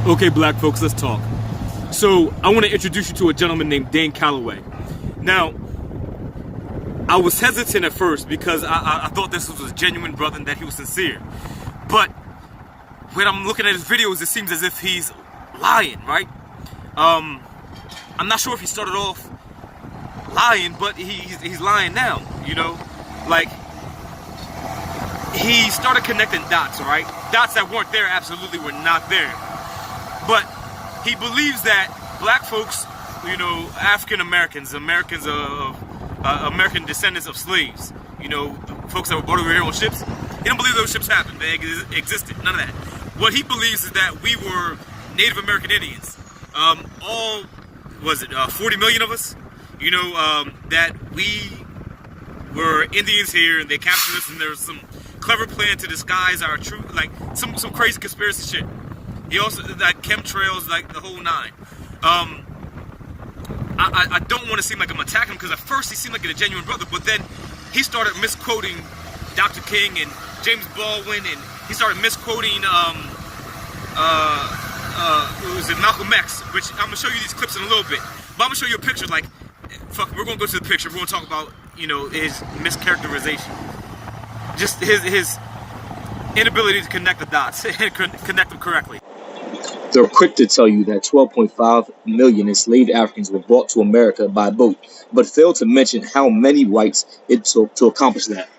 Okay, black folks, let's talk. So, I want to introduce you to a gentleman named Dane Calloway. Now, I was hesitant at first because I thought this was a genuine brother and that he was sincere. But when I'm looking at his videos, it seems as if he's lying, right? I'm not sure if he started off lying, but he's lying now, you know? Like, he started connecting dots, right? Dots that weren't there absolutely were not there. But he believes that black folks, you know, African Americans of American descendants of slaves, you know, folks that were brought over here on ships, he don't believe those ships happened. They existed. None of that. What he believes is that we were Native American Indians. 40 million of us? You know, that we were Indians here and they captured us and there was some clever plan to disguise our true, like some crazy conspiracy shit. He also, like chemtrails, like the whole nine. I don't want to seem like I'm attacking him because at first he seemed like a genuine brother, but then he started misquoting Dr. King and James Baldwin, and he started misquoting was it Malcolm X, which I'm gonna show you these clips in a little bit. But I'm gonna show you a picture. Like, fuck, we're gonna go to the picture. We're gonna talk about, you know, his mischaracterization, just his inability to connect the dots and connect them correctly. They're quick to tell you that 12.5 million enslaved Africans were brought to America by boat, but fail to mention how many whites it took to accomplish that.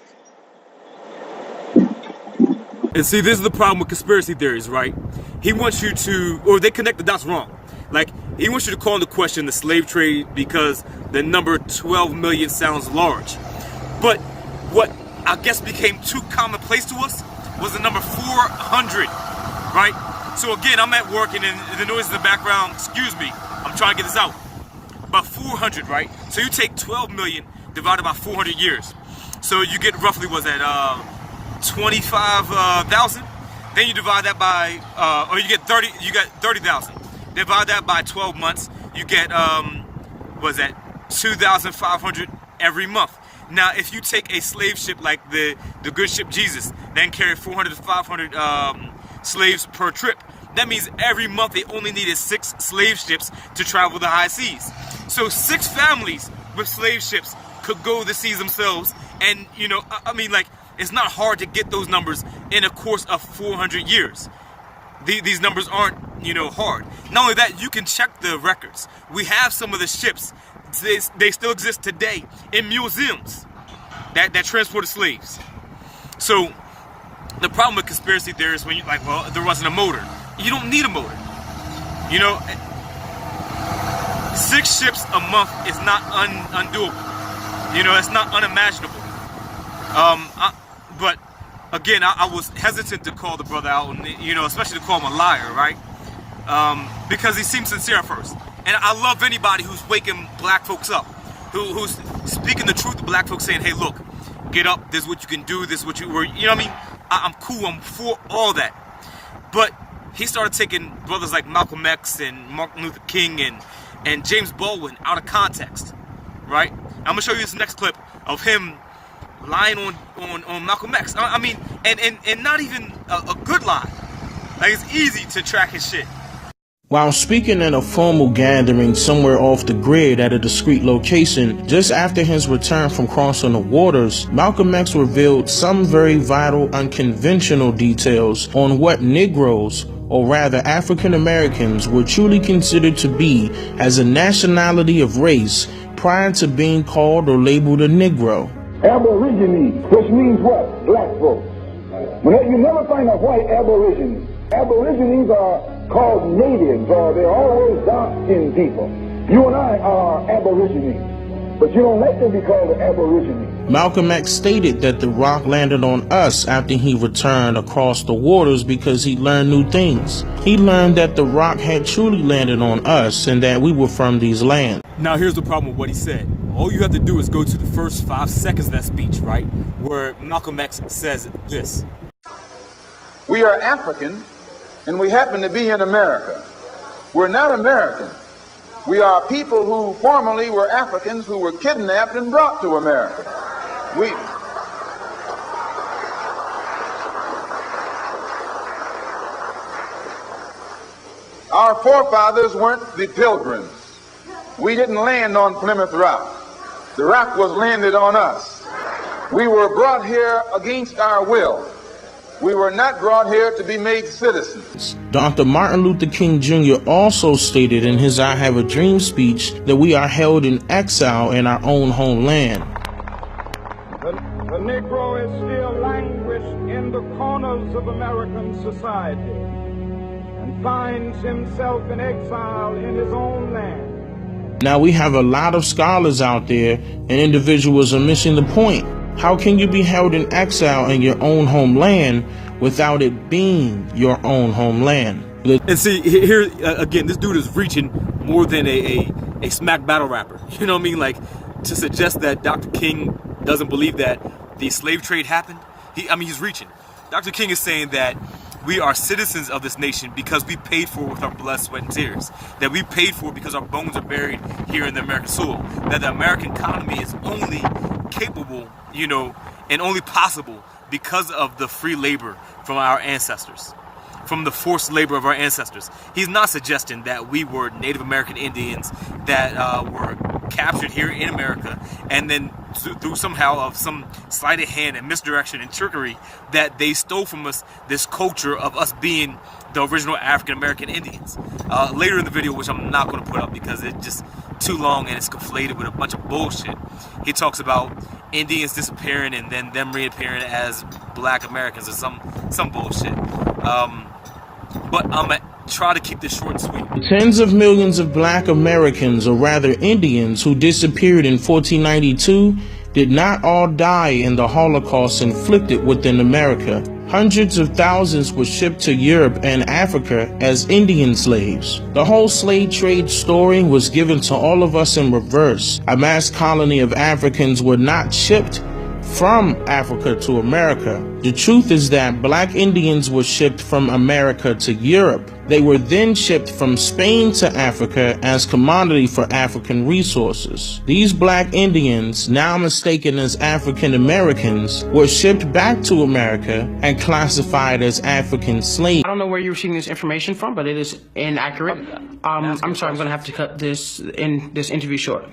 And see, this is the problem with conspiracy theories, right? He wants you to, or they connect the dots wrong. Like, he wants you to call into question the slave trade because the number 12 million sounds large. But what I guess became too commonplace to us was the number 400, right? So again, I'm at work and the noise in the background, excuse me, I'm trying to get this out. About 400, right? So you take 12 million divided by 400 years. So you get roughly, was that 25,000? Then you divide that by, or you get 30,000. Divide that by 12 months, you get, was that 2,500 every month. Now, if you take a slave ship like the good ship Jesus, then carry 400 to 500 slaves per trip, that means every month they only needed 6 slave ships to travel the high seas. So 6 families with slave ships could go the seas themselves. And, you know, I mean, like, it's not hard to get those numbers in a course of 400 years. These numbers aren't, you know, hard. Not only that, you can check the records. We have some of the ships, they still exist today in museums that transported slaves. So the problem with conspiracy theories, when you're like, well, there wasn't a motor. You don't need a motor. You know, 6 ships a month is not undoable. You know, it's not unimaginable. But again, I was hesitant to call the brother out, and, you know, especially to call him a liar, right? Because he seemed sincere at first. And I love anybody who's waking black folks up, who's speaking the truth to black folks, saying, hey, look, get up, this is what you can do, this is what you were, you know what I mean? I'm cool, I'm for all that. But he started taking brothers like Malcolm X and Martin Luther King and James Baldwin out of context, right? I'm gonna show you this next clip of him lying on Malcolm X. I mean, and not even a good lie. Like, it's easy to track his shit. While speaking at a formal gathering somewhere off the grid at a discreet location, just after his return from crossing the waters, Malcolm X revealed some very vital, unconventional details on what Negroes, or rather African Americans, were truly considered to be as a nationality of race prior to being called or labeled a Negro. Aborigines, which means what? Black folks. You never find a white aborigine. Aborigines are called natives, or they're always dark-skinned people. You and I are aborigines, but you don't like to be called an aborigine. Malcolm X stated that the rock landed on us after he returned across the waters because he learned new things. He learned that the rock had truly landed on us and that we were from these lands. Now here's the problem with what he said. All you have to do is go to the first 5 seconds of that speech, right? Where Malcolm X says this. We are African, and we happen to be in America. We're not American. We are people who formerly were Africans who were kidnapped and brought to America. Our forefathers weren't the pilgrims. We didn't land on Plymouth Rock. The rock was landed on us. We were brought here against our will. We were not brought here to be made citizens. Dr. Martin Luther King Jr. also stated in his I Have a Dream speech that we are held in exile in our own homeland. The Negro is still languished in the corners of American society and finds himself in exile in his own land. Now we have a lot of scholars out there and individuals are missing the point. How can you be held in exile in your own homeland without it being your own homeland? And see, here again, this dude is reaching more than a smack battle rapper. You know what I mean? Like, to suggest that Dr. King doesn't believe that the slave trade happened. He's reaching. Dr. King is saying that we are citizens of this nation because we paid for it with our blood, sweat, and tears. That we paid for it because our bones are buried here in the American soil. That the American economy is only capable, and only possible because of the free labor from our ancestors, from the forced labor of our ancestors. He's not suggesting that we were Native American Indians that were captured here in America and then through somehow of some sleight of hand and misdirection and trickery that they stole from us this culture of us being the original African American Indians. Later in the video, which I'm not going to put up because it's just too long and it's conflated with a bunch of bullshit, he talks about Indians disappearing and then them reappearing as Black Americans or some bullshit. But I'm gonna try to keep this short and sweet. Tens of millions of Black Americans, or rather Indians, who disappeared in 1492 did not all die in the Holocaust inflicted within America. Hundreds of thousands were shipped to Europe and Africa as Indian slaves. The whole slave trade story was given to all of us in reverse. A mass colony of Africans were not shipped from Africa to America. The truth is that Black Indians were shipped from America to Europe. They were then shipped from Spain to Africa as commodity for African resources. These Black Indians, now mistaken as African Americans, were shipped back to America and classified as African slaves. I don't know where you're receiving this information from, but it is inaccurate. I'm sorry, I'm going to have to cut this interview short.